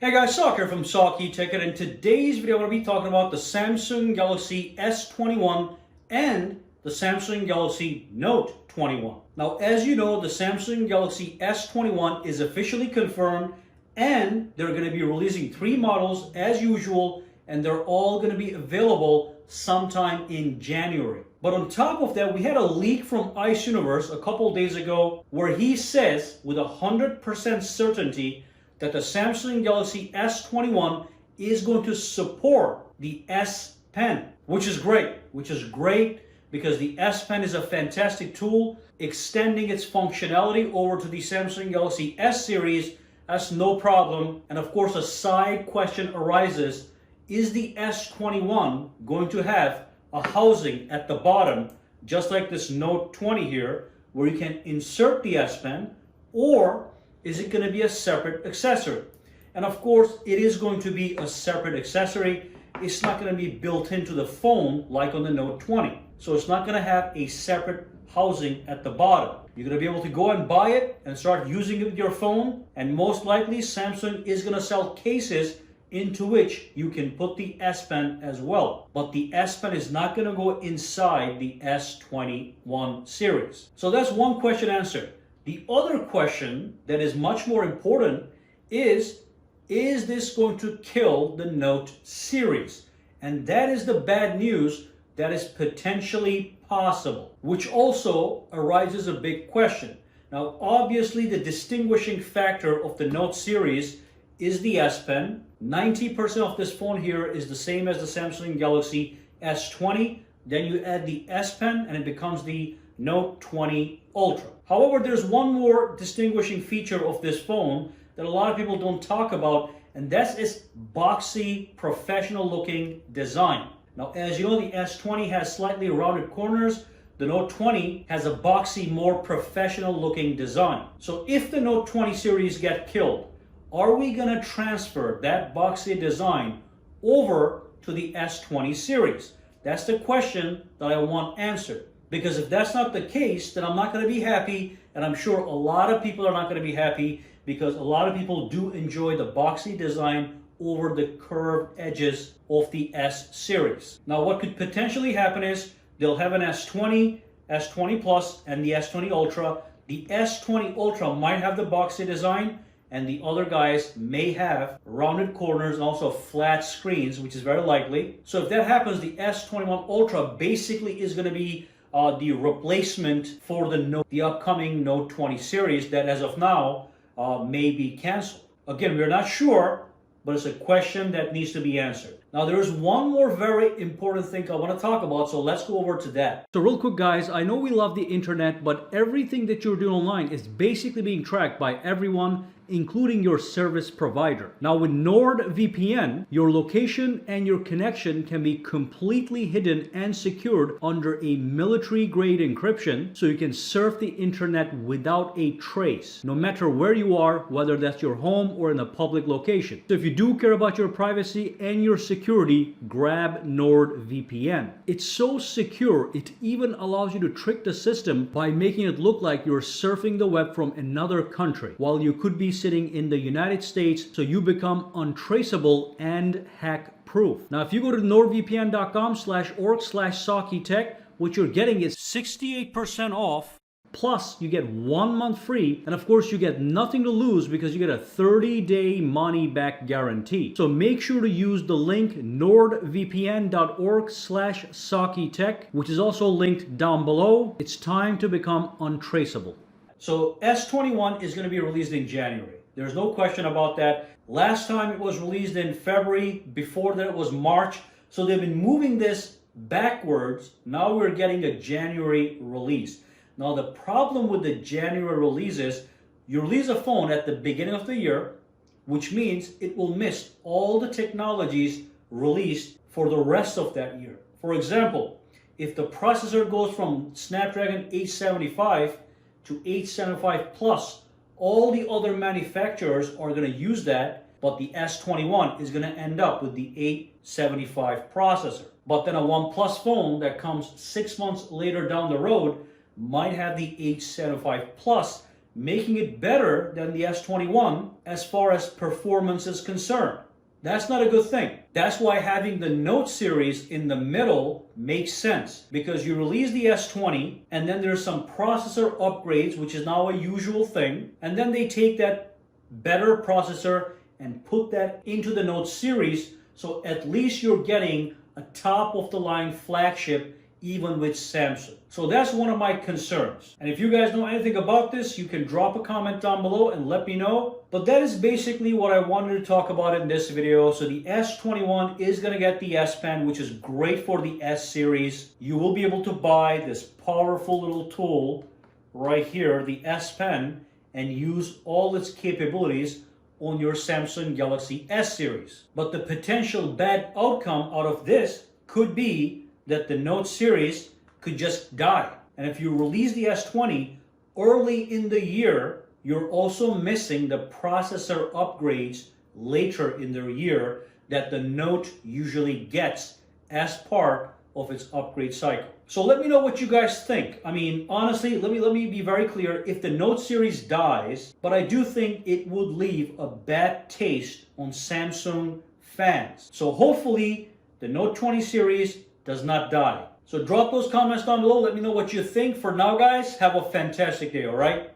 Hey guys, Sak here from SAKITECH, and in today's video I'm going to be talking about the Samsung Galaxy S21 and the Samsung Galaxy Note 21. Now, as you know, the Samsung Galaxy S21 is officially confirmed, and they're going to be releasing 3 models as usual, and they're all going to be available sometime in January. But on top of that, we had a leak from Ice Universe a couple days ago where he says with 100% certainty that the Samsung Galaxy S21 is going to support the S Pen, which is great because the S Pen is a fantastic tool. Extending its functionality over to the Samsung Galaxy S series, that's no problem. And of course, a side question arises, is the S21 going to have a housing at the bottom, just like this Note 20 here, where you can insert the S Pen, or is it going to be a separate accessory? And of course, it is going to be a separate accessory. It's not going to be built into the phone like on the Note 20. So it's not going to have a separate housing at the bottom. You're going to be able to go and buy it and start using it with your phone. And most likely, Samsung is going to sell cases into which you can put the S Pen as well. But the S Pen is not going to go inside the S21 series. So that's one question answered. The other question that is much more important is this going to kill the Note series? And that is the bad news that is potentially possible, which also arises a big question. Now, obviously, the distinguishing factor of the Note series is the S Pen. 90% of this phone here is the same as the Samsung Galaxy S20. Then you add the S Pen and it becomes the Note 20 Ultra. However, there's one more distinguishing feature of this phone that a lot of people don't talk about, and that's its boxy, professional looking design. Now, as you know, the S20 has slightly rounded corners. The Note 20 has a boxy, more professional looking design. So if the Note 20 series get killed, are we going to transfer that boxy design over to the S20 series? That's the question that I want answered. Because if that's not the case, then I'm not going to be happy, and I'm sure a lot of people are not going to be happy because a lot of people do enjoy the boxy design over the curved edges of the S series. Now, what could potentially happen is they'll have an S20, S20 Plus, and the S20 Ultra. The S20 Ultra might have the boxy design, and the other guys may have rounded corners and also flat screens, which is very likely. So if that happens, the S21 Ultra basically is going to be the replacement for the upcoming Note 20 series that as of now may be canceled. Again, we're not sure, but it's a question that needs to be answered. Now, there is one more very important thing I want to talk about, so let's go over to that. So real quick, guys, I know we love the internet, but everything that you're doing online is basically being tracked by everyone, including your service provider. Now, with NordVPN, your location and your connection can be completely hidden and secured under a military-grade encryption, so you can surf the internet without a trace, no matter where you are, whether that's your home or in a public location. So if you do care about your privacy and your security, grab NordVPN. It's so secure, it even allows you to trick the system by making it look like you're surfing the web from another country, while you could be sitting in the United States, so you become untraceable and hack proof. Now, if you go to nordvpn.com/org/SAKITECH, what you're getting is 68% off, plus you get 1 month free, and of course you get nothing to lose because you get a 30-day money-back guarantee. So make sure to use the link nordvpn.org/SAKITECH, which is also linked down below. It's time to become untraceable. So S21 is going to be released in January. There's no question about that. Last time it was released in February, before that it was March. So they've been moving this backwards. Now we're getting a January release. Now the problem with the January release is you release a phone at the beginning of the year, which means it will miss all the technologies released for the rest of that year. For example, if the processor goes from Snapdragon 875 to 875 Plus, all the other manufacturers are going to use that, but the S21 is going to end up with the 875 processor. But then a OnePlus phone that comes 6 months later down the road might have the 875 Plus making it better than the S21 as far as performance is concerned. That's not a good thing. That's why having the Note series in the middle makes sense, because you release the S20 and then there's some processor upgrades, which is now a usual thing, and then they take that better processor and put that into the Note series, so at least you're getting a top of the line flagship even with Samsung. So that's one of my concerns. And if you guys know anything about this, you can drop a comment down below and let me know. But that is basically what I wanted to talk about in this video. So the S21 is going to get the S Pen, which is great for the S series. You will be able to buy this powerful little tool right here, the S Pen, and use all its capabilities on your Samsung Galaxy S series. But the potential bad outcome out of this could be that the Note series could just die. And if you release the S20 early in the year, you're also missing the processor upgrades later in the year that the Note usually gets as part of its upgrade cycle. So let me know what you guys think. I mean, honestly, let me be very clear. If the Note series dies, but I do think it would leave a bad taste on Samsung fans. So hopefully the Note 20 series does not die. So drop those comments down below. Let me know what you think. For now, guys, have a fantastic day, all right?